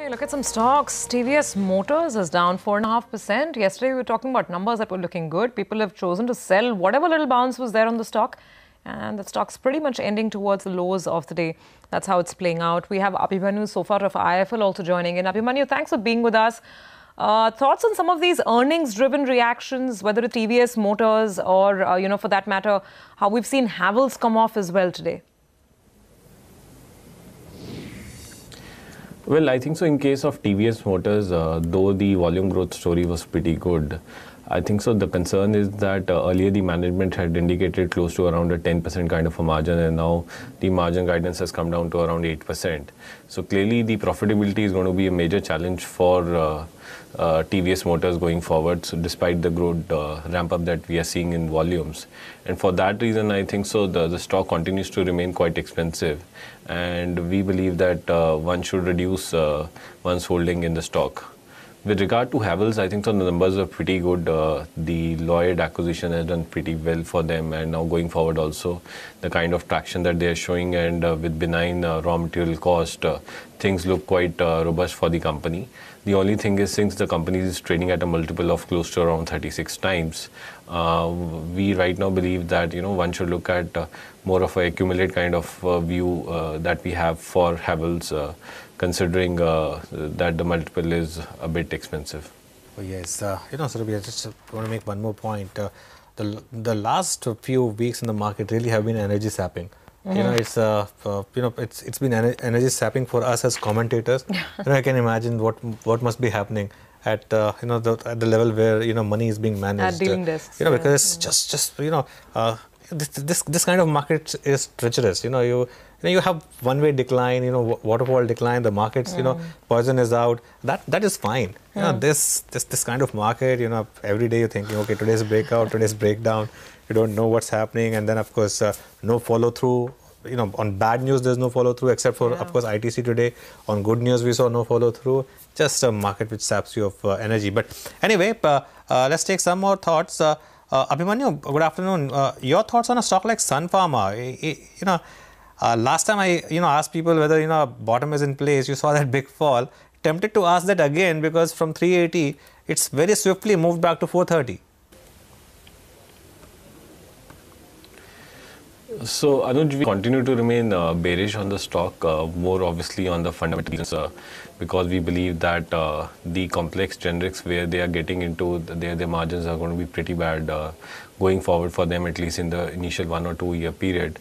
Okay, look at some stocks. TVS Motors is down 4.5%. Yesterday, we were talking about numbers that were looking good. People have chosen to sell whatever little bounce was there on the stock. And the stock's pretty much ending towards the lows of the day. That's how it's playing out. We have Abhimanyu so far of IIFL also joining in. Abhimanyu, thanks for being with us. Thoughts on some of these earnings-driven reactions, whether it's TVS Motors or, for that matter, how we've seen Havells come off as well today? Well, I think so in case of TVS Motors, though the volume growth story was pretty good, I think so the concern is that earlier the management had indicated close to around a 10% kind of a margin, and now the margin guidance has come down to around 8%. So clearly the profitability is going to be a major challenge for TVS Motors going forward, so despite the growth ramp up that we are seeing in volumes. And for that reason, I think so the stock continues to remain quite expensive, and we believe that one should reduce one's holding in the stock. With regard to Havells, I think so the numbers are pretty good. The Lloyd acquisition has done pretty well for them, and now going forward also the kind of traction that they are showing, and with benign raw material cost, things look quite robust for the company. The only thing is, since the company is trading at a multiple of close to around 36 times, we right now believe that one should look at more of a accumulate kind of view that we have for Havells, considering that the multiple is a bit expensive. Oh, yes, Surabhi, I just want to make one more point. The last few weeks in the market really have been energy sapping. It's been energy sapping for us as commentators. I can imagine what must be happening at at the level where money is being managed. At dealing desks. Because it's just this kind of market is treacherous. You have one-way decline, waterfall decline. The markets, poison is out. That is fine. This kind of market, every day you're thinking, okay, today's breakout, today's breakdown. You don't know what's happening, and then of course no follow through. On bad news there's no follow through, except for of course ITC today. On good news we saw no follow through. Just a market which saps you of energy. But anyway, let's take some more thoughts. Abhimanyu, good afternoon. Your thoughts on a stock like Sun Pharma? Last time I asked people whether bottom is in place. You saw that big fall. Tempted to ask that again, because from 380 it's very swiftly moved back to 430. So, Anuj, we continue to remain bearish on the stock, more obviously on the fundamentals, because we believe that the complex generics where they are getting into, their margins are going to be pretty bad going forward for them, at least in the initial 1 or 2 year period.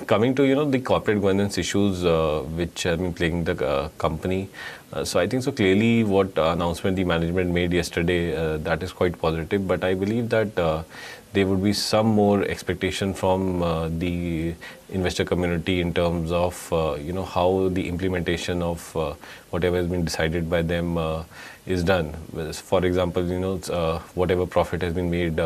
Coming to the corporate governance issues which have been plaguing the company, so I think so clearly what announcement the management made yesterday, that is quite positive. But I believe that there would be some more expectation from the investor community in terms of how the implementation of whatever has been decided by them is done. For example, whatever profit has been made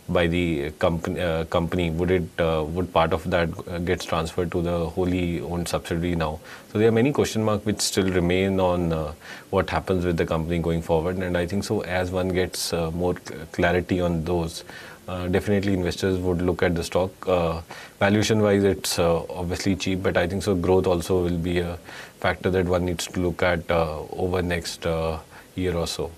by the company, would part of that gets transferred to the wholly owned subsidiary now? So there are many question marks which still remain on what happens with the company going forward, and I think so as one gets more clarity on those, definitely investors would look at the stock. Valuation wise it's obviously cheap, but I think so growth also will be a factor that one needs to look at over next year or so.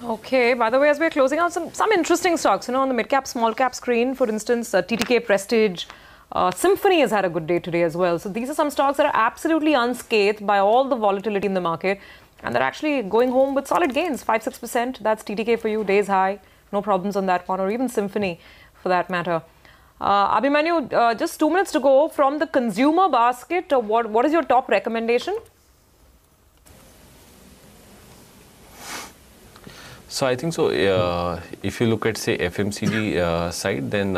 Okay, by the way, as we're closing out, some interesting stocks, on the mid-cap, small-cap screen, for instance, TTK Prestige, Symphony has had a good day today as well. So these are some stocks that are absolutely unscathed by all the volatility in the market, and they're actually going home with solid gains, 5-6%. That's TTK for you, days high, no problems on that one, or even Symphony for that matter. Abhimanyu, just 2 minutes to go. From the consumer basket, what is your top recommendation? So I think so if you look at, say, FMCG side, then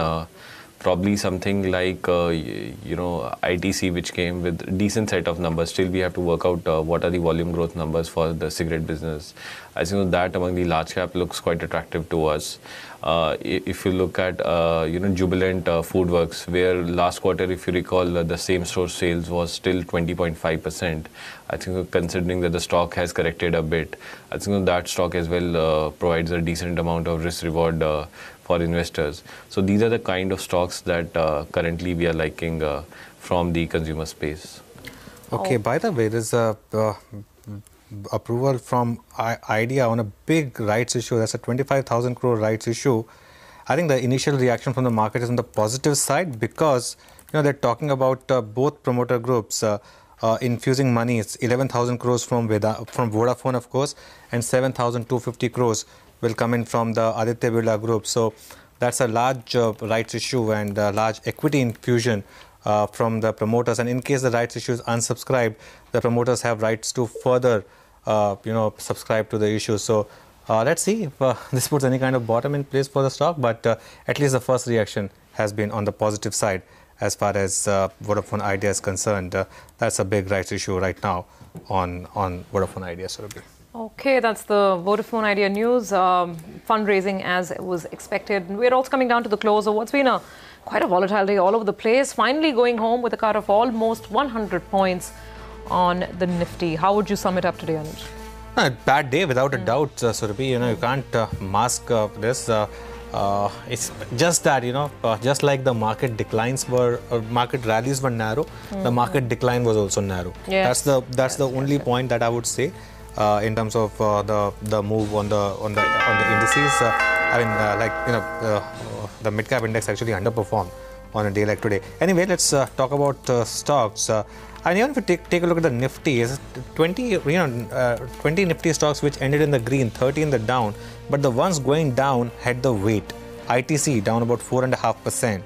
probably something like ITC, which came with decent set of numbers. Still we have to work out what are the volume growth numbers for the cigarette business. I think that among the large cap looks quite attractive to us. If you look at Jubilant Foodworks, where last quarter, if you recall, the same store sales was still 20.5%. I think considering that the stock has corrected a bit, I think that stock as well provides a decent amount of risk reward for investors. So these are the kind of stocks that currently we are liking from the consumer space. Okay, by the way, there's a approval from idea on a big rights issue. That's a 25,000 crore rights issue. I think the initial reaction from the market is on the positive side because they're talking about both promoter groups infusing money. It's 11,000 crores from Vodafone, of course, and 7,250 crores will come in from the Aditya Birla Group. So that's a large rights issue and large equity infusion from the promoters. And in case the rights issue is unsubscribed, the promoters have rights to further, subscribe to the issue. So let's see if this puts any kind of bottom in place for the stock. But at least the first reaction has been on the positive side as far as Vodafone Idea is concerned. That's a big rights issue right now on Vodafone Idea, Surabhi. Okay, that's the Vodafone Idea news. Fundraising as it was expected. We're also coming down to the close of what's been quite a volatile day all over the place. Finally going home with a cut of almost 100 points on the Nifty. How would you sum it up today, Anuj? No, bad day without a doubt, Surabhi. You can't mask this. It's just that, just like the market declines market rallies were narrow, the market decline was also narrow. Yes. That's the only point that I would say in terms of the move on the indices. The mid cap index actually underperformed on a day like today. Anyway, let's talk about stocks. And even if you take a look at the Nifty, 20 Nifty stocks which ended in the green, 30 in the down, but the ones going down had the weight. ITC down about 4.5%,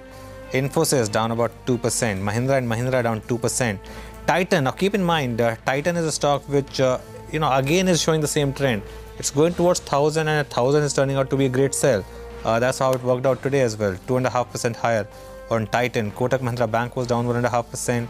Infosys down about 2%, Mahindra & Mahindra down 2%. Titan, now keep in mind, Titan is a stock which again is showing the same trend. It's going towards 1,000 and 1,000 is turning out to be a great sell. That's how it worked out today as well, 2.5% higher on Titan. Kotak Mahindra Bank was down 1.5%.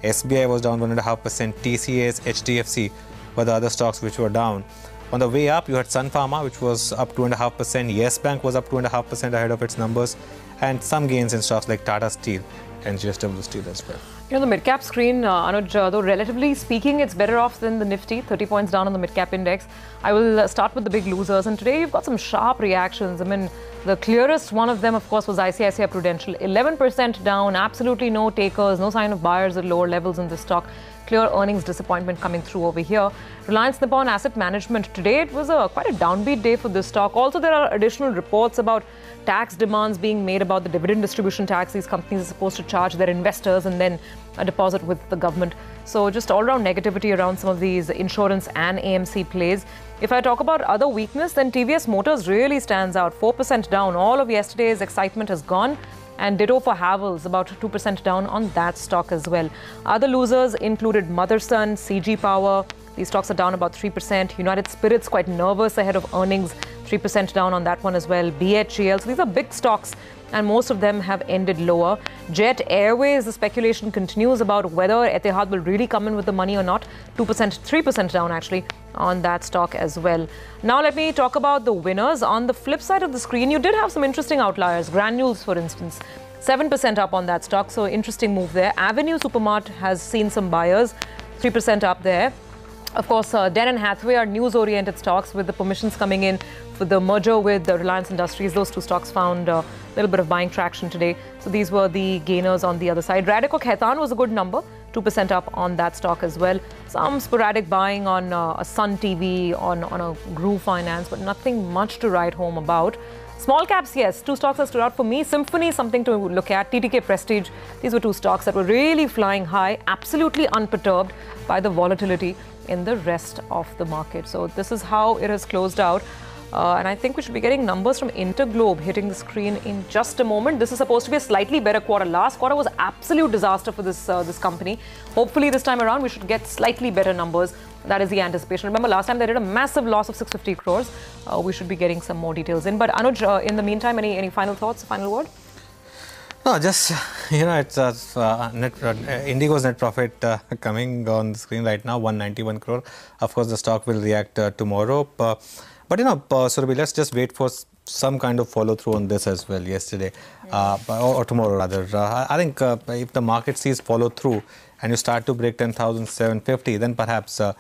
SBI was down 1.5%, TCS, HDFC were the other stocks which were down. On the way up, you had Sun Pharma, which was up 2.5%. Yes Bank was up 2.5% ahead of its numbers, and some gains in stocks like Tata Steel and JSW Steel as well. The mid-cap screen, Anuj, though relatively speaking, it's better off than the Nifty, 30 points down on the mid-cap index. I will start with the big losers, and today you've got some sharp reactions. I mean, the clearest one of them, of course, was ICICI Prudential. 11% down, absolutely no takers, no sign of buyers at lower levels in this stock. Clear earnings disappointment coming through over here. Reliance Nippon Asset Management, today it was quite a downbeat day for this stock. Also, there are additional reports about tax demands being made about the dividend distribution tax these companies are supposed to charge their investors and then a deposit with the government. So just all-round negativity around some of these insurance and AMC plays. If I talk about other weakness, then TVS Motors really stands out, 4% down. All of yesterday's excitement has gone. And ditto for Havells, about 2% down on that stock as well. Other losers included Motherson, CG Power. These stocks are down about 3%. United Spirits quite nervous ahead of earnings, 3% down on that one as well. BHEL, so these are big stocks and most of them have ended lower. Jet Airways, the speculation continues about whether Etihad will really come in with the money or not. 2%, 3% down actually on that stock as well. Now let me talk about the winners. On the flip side of the screen, you did have some interesting outliers. Granules, for instance, 7% up on that stock, so interesting move there. Avenue Supermart has seen some buyers, 3% up there. Of course, Den and Hathaway are news-oriented stocks with the permissions coming in for the merger with the Reliance Industries. Those two stocks found a little bit of buying traction today. So these were the gainers on the other side. Radico Khaitan was a good number, 2% up on that stock as well. Some sporadic buying on a Sun TV, on a Groove Finance, but nothing much to write home about. Small caps, yes, two stocks that stood out for me. Symphony, something to look at. TTK Prestige, these were two stocks that were really flying high, absolutely unperturbed by the volatility in the rest of the market. So this is how it has closed out. And I think we should be getting numbers from Interglobe hitting the screen in just a moment. This is supposed to be a slightly better quarter. Last quarter was absolute disaster for this company. Hopefully this time around we should get slightly better numbers. That is the anticipation. Remember last time they did a massive loss of 650 crores. We should be getting some more details in. But Anuj, in the meantime, any final thoughts, final word? No, just, it's Indigo's net profit coming on the screen right now, 191 crore. Of course, the stock will react tomorrow. But Surabhi, let's just wait for some kind of follow-through on this as well yesterday, or tomorrow rather. I think if the market sees follow-through and you start to break 10,750, then perhaps, that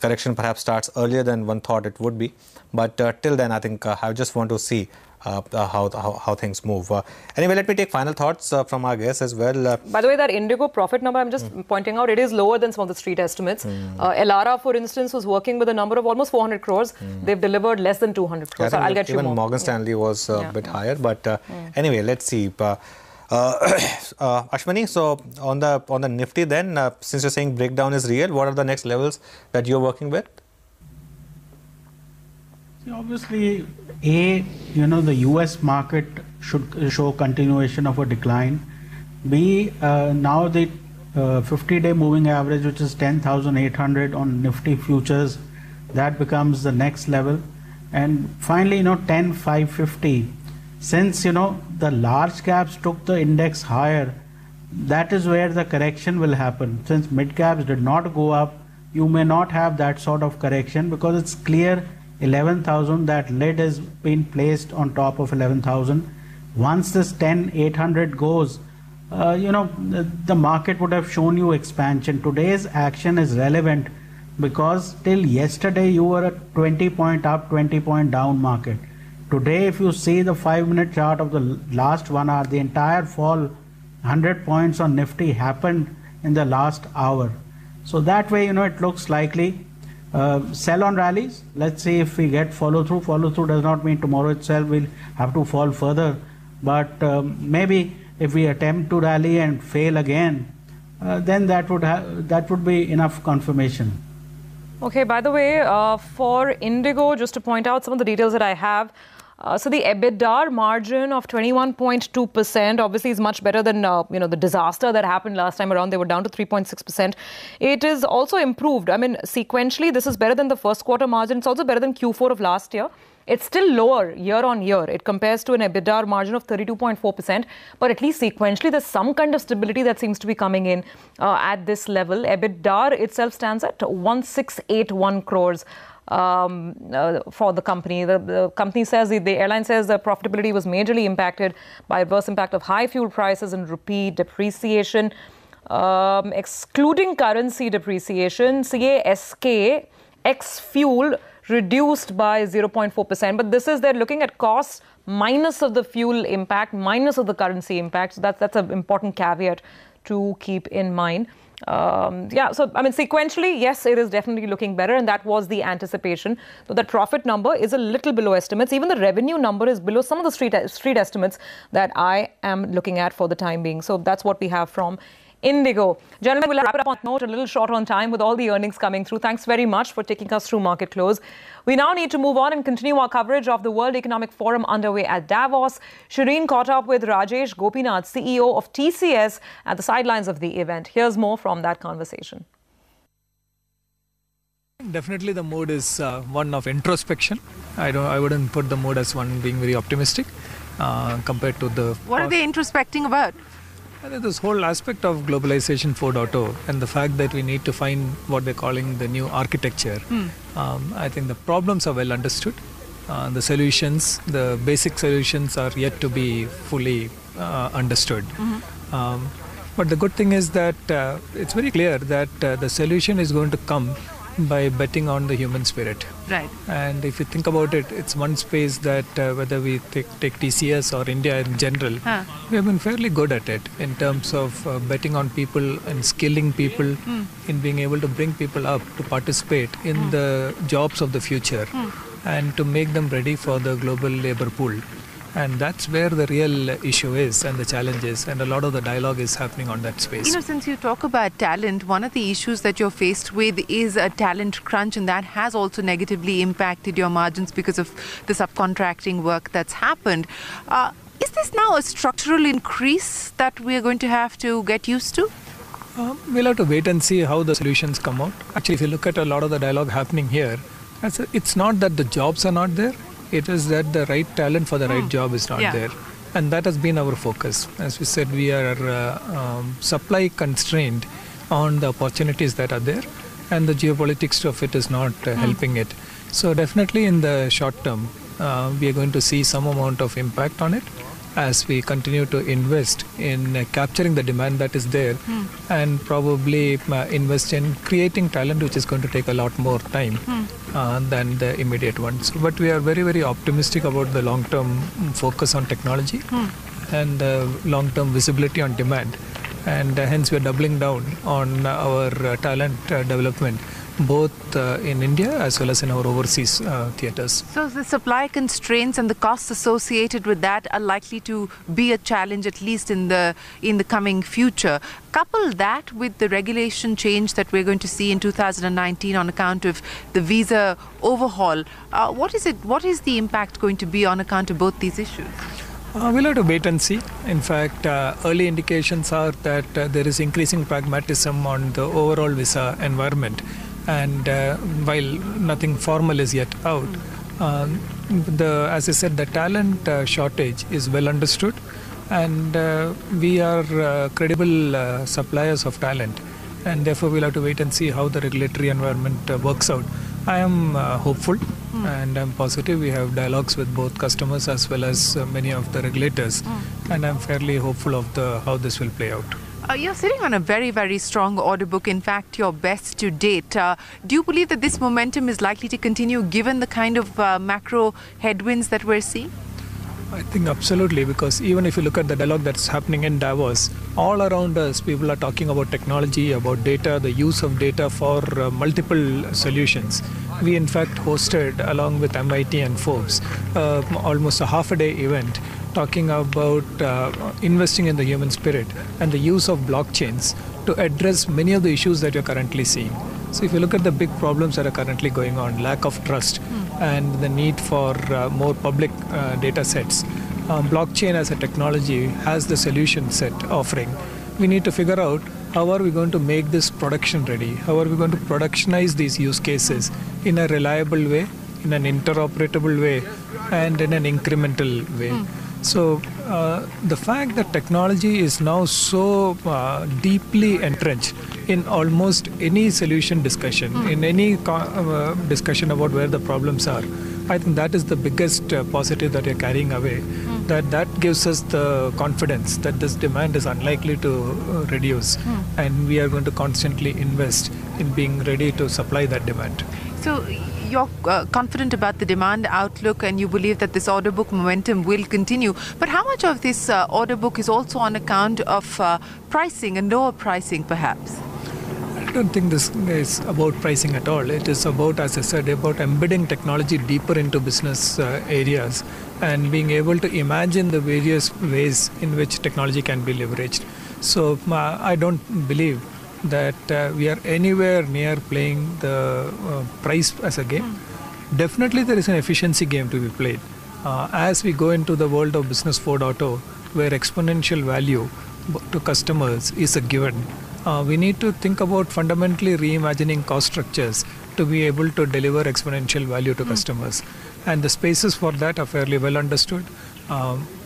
correction perhaps starts earlier than one thought it would be. But till then, I think I just want to see how things move. Anyway, let me take final thoughts from our guests as well. By the way, that Indigo profit number, I'm just pointing out, it is lower than some of the street estimates. Elara, for instance, was working with a number of almost 400 crores. They've delivered less than 200 crores. Yeah, So I'll get you more. Even Morgan Stanley was a bit higher, but anyway, let's see. Ashwini, so on the Nifty then, since you're saying breakdown is real, what are the next levels that you're working with? Obviously, the US market should show continuation of a decline. B, now the 50-day moving average, which is 10,800 on Nifty futures, that becomes the next level. And finally, 10,550. Since, the large caps took the index higher, that is where the correction will happen. Since mid caps did not go up, you may not have that sort of correction because it's clear 11,000, that lid has been placed on top of 11,000. Once this 10,800 goes, the market would have shown you expansion. Today's action is relevant because till yesterday you were a 20 point up, 20 point down market. Today, if you see the 5-minute chart of the last 1 hour, the entire fall, 100 points on Nifty happened in the last hour. So that way, it looks likely. Sell on rallies. Let's see if we get follow through. Follow through does not mean tomorrow itself we'll have to fall further. But maybe if we attempt to rally and fail again, then that would be enough confirmation. Okay, by the way, for Indigo, just to point out some of the details that I have, so the EBITDA margin of 21.2% obviously is much better than the disaster that happened last time around. They were down to 3.6%. It is also improved. I mean, sequentially, this is better than the first quarter margin. It's also better than Q4 of last year. It's still lower year on year. It compares to an EBITDA margin of 32.4%. But at least sequentially, there's some kind of stability that seems to be coming in at this level. EBITDA itself stands at 1681 crores. For the company. The company says, the airline says the profitability was majorly impacted by adverse impact of high fuel prices and rupee depreciation. Excluding currency depreciation, CASK ex-fuel reduced by 0.4%. But this is, they're looking at costs minus of the fuel impact, minus of the currency impact. So that's an important caveat to keep in mind. So, I mean, sequentially, yes, it is definitely looking better, and that was the anticipation. So the profit number is a little below estimates. Even the revenue number is below some of the street estimates that I am looking at for the time being. So that's what we have from Indigo. Gentlemen, we'll wrap it up on a note, a little short on time with all the earnings coming through. Thanks very much for taking us through market close. We now need to move on and continue our coverage of the World Economic Forum underway at Davos. Shereen caught up with Rajesh Gopinath, CEO of TCS, at the sidelines of the event. Here's more from that conversation. Definitely the mood is one of introspection. I wouldn't put the mood as one being very optimistic compared to the... What are they introspecting about? This whole aspect of globalization 4.0 and the fact that we need to find what they're calling the new architecture. I think the problems are well understood. The solutions, the basic solutions are yet to be fully understood. But the good thing is that it's very clear that the solution is going to come by betting on the human spirit. Right. And if you think about it, it's one space that whether we take TCS or India in general, we have been fairly good at it in terms of betting on people and skilling people in being able to bring people up to participate in the jobs of the future and to make them ready for the global labor pool. And that's where the real issue is and the challenge is, and a lot of the dialogue is happening on that space. Since you talk about talent, one of the issues that you're faced with is a talent crunch, and that has also negatively impacted your margins because of the subcontracting work that's happened. Is this now a structural increase that we're going to have to get used to? We'll have to wait and see how the solutions come out. Actually, if you look at a lot of the dialogue happening here, it's not that the jobs are not there. It is that the right talent for the right job is not there. And that has been our focus. As we said, we are supply constrained on the opportunities that are there, and the geopolitics of it is not helping it. So definitely in the short term, we are going to see some amount of impact on it. as we continue to invest in capturing the demand that is there and probably invest in creating talent, which is going to take a lot more time than the immediate ones. But we are very, very optimistic about the long-term focus on technology and long-term visibility on demand. And hence we are doubling down on our talent development, both in India as well as in our overseas theatres. So the supply constraints and the costs associated with that are likely to be a challenge, at least in the coming future. Couple that with the regulation change that we're going to see in 2019 on account of the visa overhaul. What is the impact going to be on account of both these issues? We'll have to wait and see. In fact, early indications are that there is increasing pragmatism on the overall visa environment. And while nothing formal is yet out, as I said, the talent shortage is well understood, and we are credible suppliers of talent, and therefore we'll have to wait and see how the regulatory environment works out. I am hopeful and I'm positive. We have dialogues with both customers as well as many of the regulators, and I'm fairly hopeful of how this will play out. You're sitting on a very, very strong order book, in fact, your best to date. Do you believe that this momentum is likely to continue given the kind of macro headwinds that we're seeing? I think absolutely, because even if you look at the dialogue that's happening in Davos, all around us, people are talking about technology, about data, the use of data for multiple solutions. We, in fact, hosted, along with MIT and Forbes, almost a half-a-day event talking about investing in the human spirit and the use of blockchains to address many of the issues that you're currently seeing. So if you look at the big problems that are currently going on, lack of trust and the need for more public data sets, blockchain as a technology has the solution set offering. We need to figure out how are we going to make this production ready? How are we going to productionize these use cases in a reliable way, in an interoperable way, and in an incremental way? So the fact that technology is now so deeply entrenched in almost any solution discussion, in any discussion about where the problems are, I think that is the biggest positive that we are carrying away. That gives us the confidence that this demand is unlikely to reduce, and we are going to constantly invest in being ready to supply that demand. So you're confident about the demand outlook and you believe that this order book momentum will continue. But how much of this order book is also on account of pricing and lower pricing perhaps? I don't think this is about pricing at all. It is about, as I said, about embedding technology deeper into business areas and being able to imagine the various ways in which technology can be leveraged. So I don't believe that we are anywhere near playing the price as a game. Definitely there is an efficiency game to be played. As we go into the world of Business 4.0, where exponential value to customers is a given, we need to think about fundamentally reimagining cost structures to be able to deliver exponential value to customers. And the spaces for that are fairly well understood.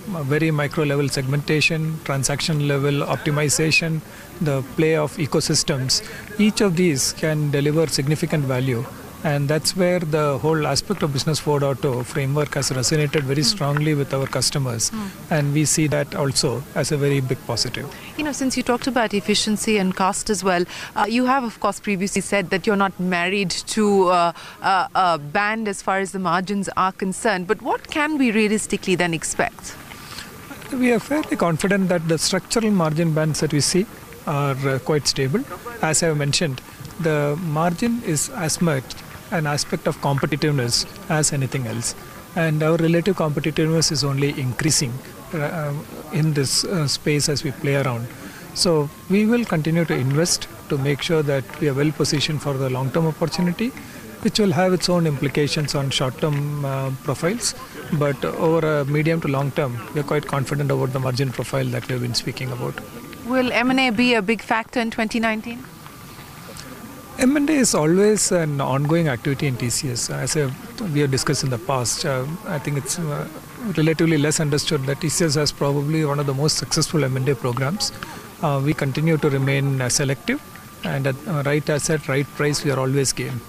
Very micro level segmentation, transaction level optimization, the play of ecosystems. Each of these can deliver significant value. And that's where the whole aspect of Business 4.0 framework has resonated very strongly with our customers. And we see that also as a very big positive. You know, since you talked about efficiency and cost as well, you have, of course, previously said that you're not married to a band as far as the margins are concerned. But what can we realistically then expect? We are fairly confident that the structural margin bands that we see are quite stable. As I have mentioned, the margin is as much an aspect of competitiveness as anything else. And our relative competitiveness is only increasing in this space as we play around. So we will continue to invest to make sure that we are well positioned for the long-term opportunity, which will have its own implications on short-term profiles. But over a medium to long term, we are quite confident about the margin profile that we have been speaking about. Will M&A be a big factor in 2019? M&A is always an ongoing activity in TCS. As we have discussed in the past, I think it's relatively less understood that TCS has probably one of the most successful M&A programs. We continue to remain selective, and at right asset, right price, we are always game.